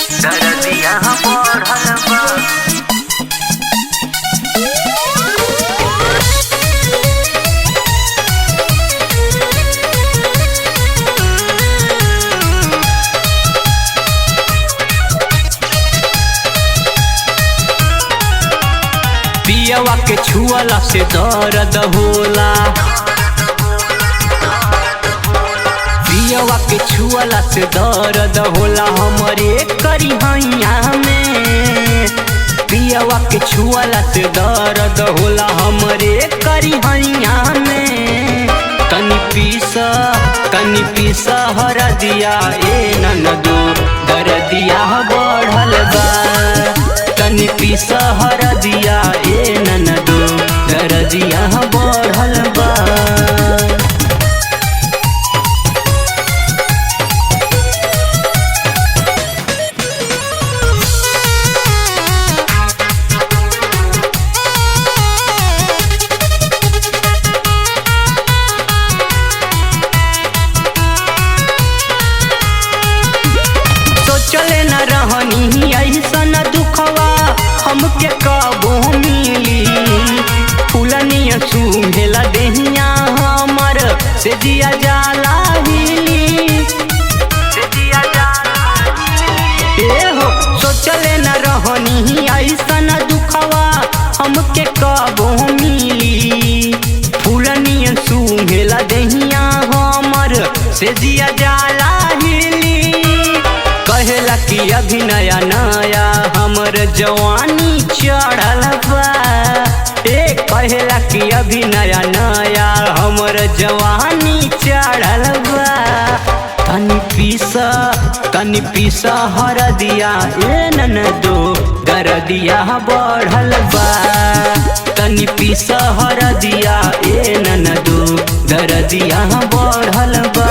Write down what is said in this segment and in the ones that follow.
दरदिया बढ़ल बा। पियवा के छुअला से दर्द होला, पियवा के छुअला से दर्द होला हमरे करिहैया में। पियवा के छुअला से दर्द होला हमरे करिहैया में। तनी पीस हरदिया ए ननदो दरदिया बढ़ल बा। तनी पीस हरदिया ए ननदो दरदिया बढ़ल बा। चले न रहनी ऐसन दुखवा हमके कबो मिली। फूलनिया सुंघेला देहिया हमर से जिया जाला हिली, से जिया जाला हिली। ए हो सोचले न रहनी ऐसन दुखवा हमके कबो मिली। फूलनिया सुंघेला देहिया हमर से जिया जाला हिली। कहेला कि अभी नया नया हमर जवानी चढ़ल बा। ए कहेला कि अभी नया नया हमर जवानी चढ़ल बा। तनी पीस हरदिया ए ननदो दरदिया बढ़ल बा। तनी पीस हरदिया ए ननदो दरदिया बढ़ल बा।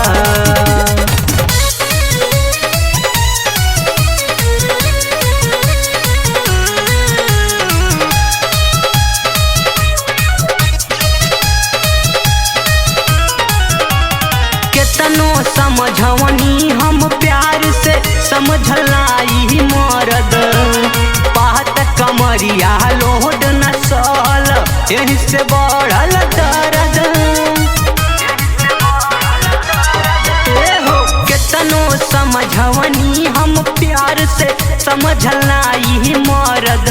केतनो समझवनी हम प्यार से समझलाई मरद। पात कमरिया लोड न सहल यही से बढ़ल दर्द। केतनो समझवनी हम प्यार से समझलाई मरद।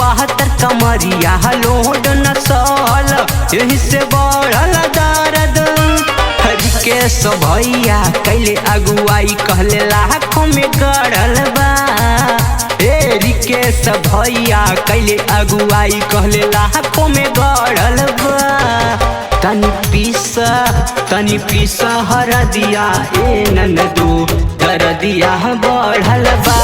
पात कमरिया लोड न सहल यही से बढ़ल दर्द। रिकेश भैया कैले अगुवाई कहले लाखों में गड़ल बा। ए रिकेश भैया कैले अगुवाई कहले लाखों में गड़ल बा। तनी पीस हरदिया ए ननदो दरदिया बढ़ल बा।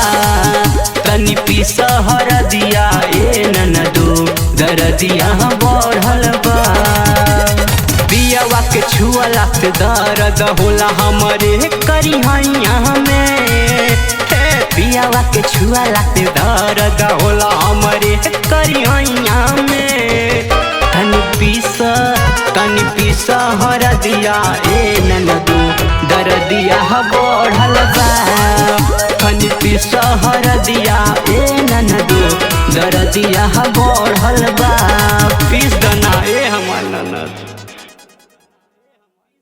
तनी पीस हरदिया ए ननदो दरदिया बढ़ल बा। पियवा के छुअला से दर्द होला हमरे करिहैया में। पियवा के छुअला से दर्द होला हमरे करिहैया में। तनी पीस हरदिया ए ननदो दरदिया बढ़ल बा। तनी पीस हरदिया ए ननदो दरदिया बढ़ल बा।